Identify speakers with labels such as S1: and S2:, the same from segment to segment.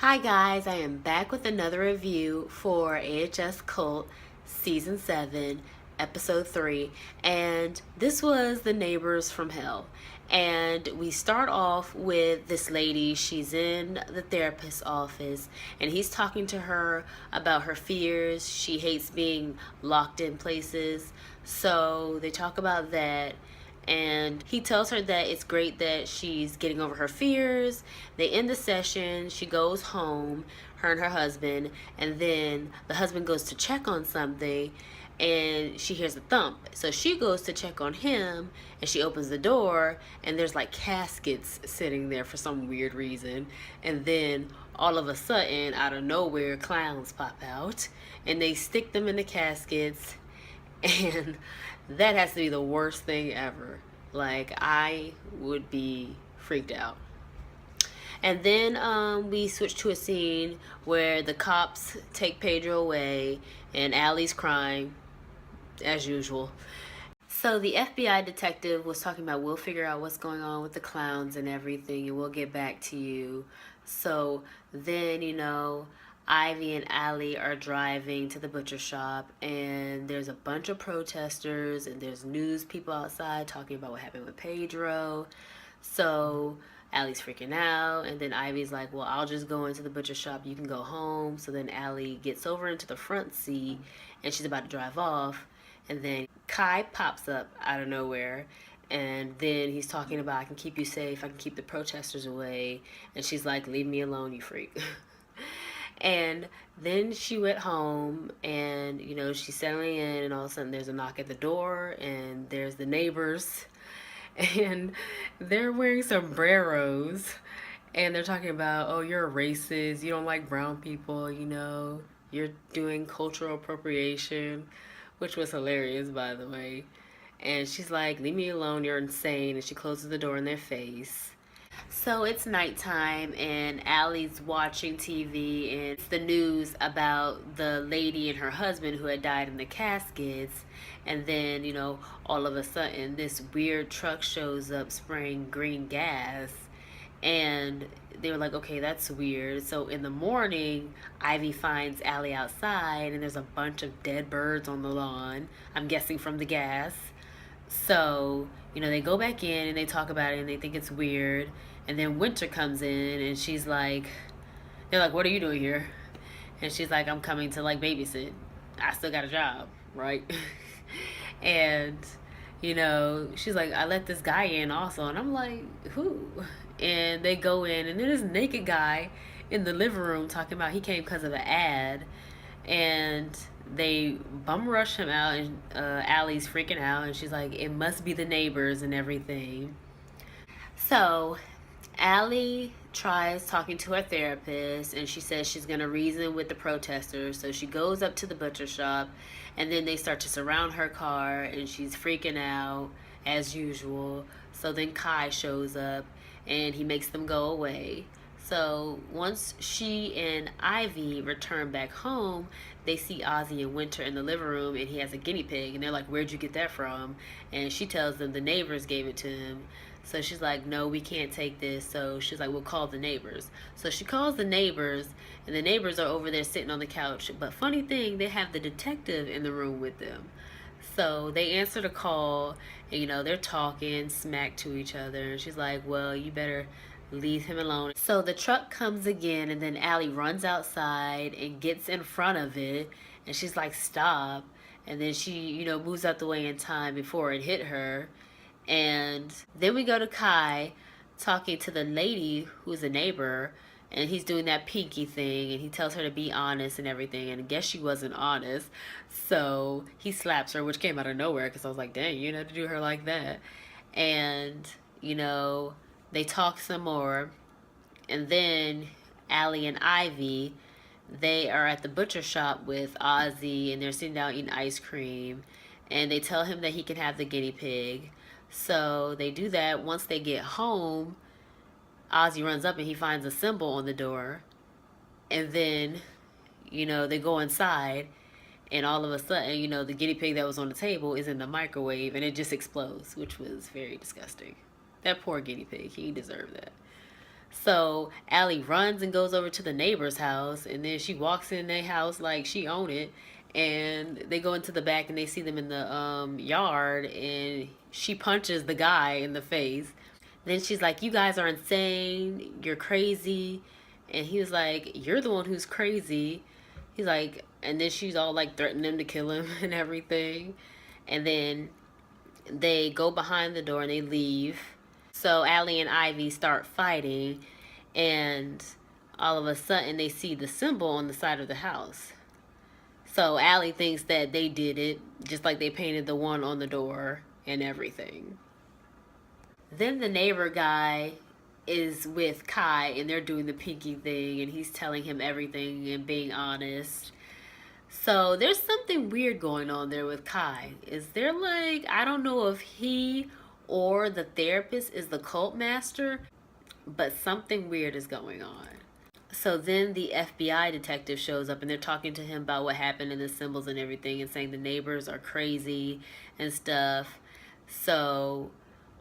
S1: Hi guys, I am back with another review for AHS Cult Season 7, Episode 3, and this was The Neighbors from Hell. And we start off with this lady. She's in the therapist's office, and he's talking to her about her fears. She hates being locked in places, so they talk about that, and he tells her that it's great that she's getting over her fears. They end the session, she goes home, her and her husband, and then the husband goes to check on something and she hears a thump. So she goes to check on him and she opens the door and there's like caskets sitting there for some weird reason. And then all of a sudden, out of nowhere, clowns pop out and they stick them in the caskets, and that has to be the worst thing ever. Like, I would be freaked out. And then we switch to a scene where the cops take Pedro away and Allie's crying, as usual. So the FBI detective was talking about, we'll figure out what's going on with the clowns and everything and we'll get back to you. So then, Ivy and Allie are driving to the butcher shop and there's a bunch of protesters and there's news people outside talking about what happened with Pedro. So Allie's freaking out, and then Ivy's like, well, I'll just go into the butcher shop, you can go home. So then Allie gets over into the front seat and she's about to drive off, and then Kai pops up out of nowhere, and then he's talking about, I can keep you safe, I can keep the protesters away, and she's like, leave me alone, you freak. And then she went home and, she's settling in, and all of a sudden there's a knock at the door and there's the neighbors, and they're wearing sombreros and they're talking about, oh, you're a racist, you don't like brown people, you're doing cultural appropriation, which was hilarious, by the way. And she's like, leave me alone, you're insane, and she closes the door in their face. So it's nighttime and Allie's watching TV, and it's the news about the lady and her husband who had died in the caskets. And then, all of a sudden this weird truck shows up spraying green gas, and they were like, okay, that's weird. So in the morning, Ivy finds Allie outside and there's a bunch of dead birds on the lawn, I'm guessing from the gas. So, they go back in and they talk about it and they think it's weird. And then Winter comes in and they're like, what are you doing here? And she's like, I'm coming to like babysit. I still got a job, right? And, she's like, I let this guy in also. And I'm like, who? And they go in and there's this naked guy in the living room talking about he came because of an ad. And they bum rush him out, and Allie's freaking out, and she's like, it must be the neighbors and everything. So Allie tries talking to her therapist, and she says she's going to reason with the protesters. So she goes up to the butcher shop, and then they start to surround her car, and she's freaking out as usual. So then Kai shows up, and he makes them go away. So once she and Ivy return back home, they see Ozzy and Winter in the living room, and he has a guinea pig, and they're like, where'd you get that from? And she tells them the neighbors gave it to him. So she's like, no, we can't take this. So she's like, we'll call the neighbors. So she calls the neighbors, and the neighbors are over there sitting on the couch. But funny thing, they have the detective in the room with them. So they answer the call, and they're talking smack to each other. And she's like, well, you better leave him alone. So the truck comes again, and then Allie runs outside and gets in front of it, and she's like, stop. And then she, moves out the way in time before it hit her. And then we go to Kai talking to the lady who's a neighbor, and he's doing that pinky thing, and he tells her to be honest and everything, and I guess she wasn't honest. So he slaps her, which came out of nowhere, because I was like, dang, you didn't have to do her like that. And, they talk some more, and then Allie and Ivy, they are at the butcher shop with Ozzy, and they're sitting down eating ice cream, and they tell him that he can have the guinea pig. So they do that. Once they get home, Ozzy runs up and he finds a symbol on the door, and then, they go inside, and all of a sudden, the guinea pig that was on the table is in the microwave, and it just explodes, which was very disgusting. That poor guinea pig, he deserved that. So Allie runs and goes over to the neighbor's house, and then she walks in their house like she own it. And they go into the back and they see them in the yard, and she punches the guy in the face. Then she's like, "You guys are insane. You're crazy." And he was like, "You're the one who's crazy." He's like, and then she's all like threatening him to kill him and everything. And then they go behind the door and they leave. So Allie and Ivy start fighting, and all of a sudden they see the symbol on the side of the house. So Allie thinks that they did it, just like they painted the one on the door and everything. Then the neighbor guy is with Kai, and they're doing the pinky thing, and he's telling him everything and being honest. So there's something weird going on there with Kai. Is there like, I don't know if he or the therapist is the cult master, but something weird is going on. So then the FBI detective shows up and they're talking to him about what happened and the symbols and everything, and saying the neighbors are crazy and stuff. So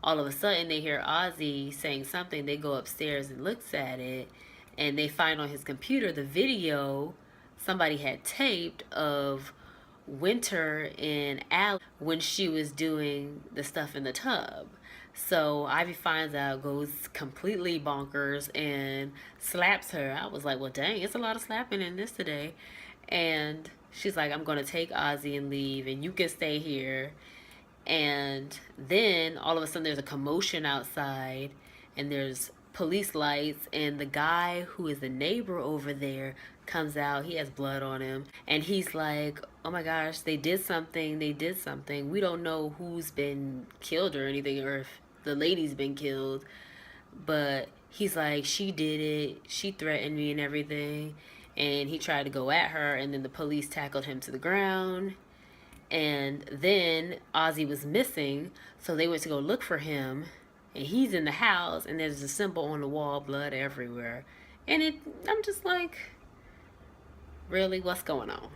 S1: all of a sudden they hear Ozzy saying something. They go upstairs and looks at it, and they find on his computer the video somebody had taped of Winter and Allie when she was doing the stuff in the tub. So Ivy finds out, goes completely bonkers, and slaps her. I was like, well, dang, it's a lot of slapping in this today. And she's like, I'm going to take Ozzy and leave, and you can stay here. And then all of a sudden there's a commotion outside, and there's police lights, and the guy who is the neighbor over there comes out. He has blood on him, and he's like, oh my gosh, they did something, we don't know who's been killed or anything, or if the lady's been killed, but he's like, she did it, she threatened me and everything. And he tried to go at her, and then the police tackled him to the ground. And then Ozzy was missing, so they went to go look for him, and he's in the house, and there's a symbol on the wall, blood everywhere. And I'm just like, really, what's going on?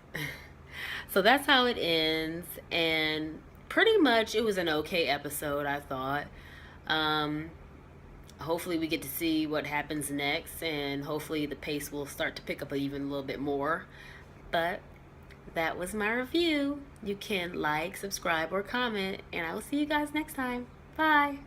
S1: So that's how it ends, and pretty much it was an okay episode, I thought. Hopefully we get to see what happens next, and hopefully the pace will start to pick up even a little bit more. But that was my review. You can like, subscribe, or comment, and I will see you guys next time. Bye.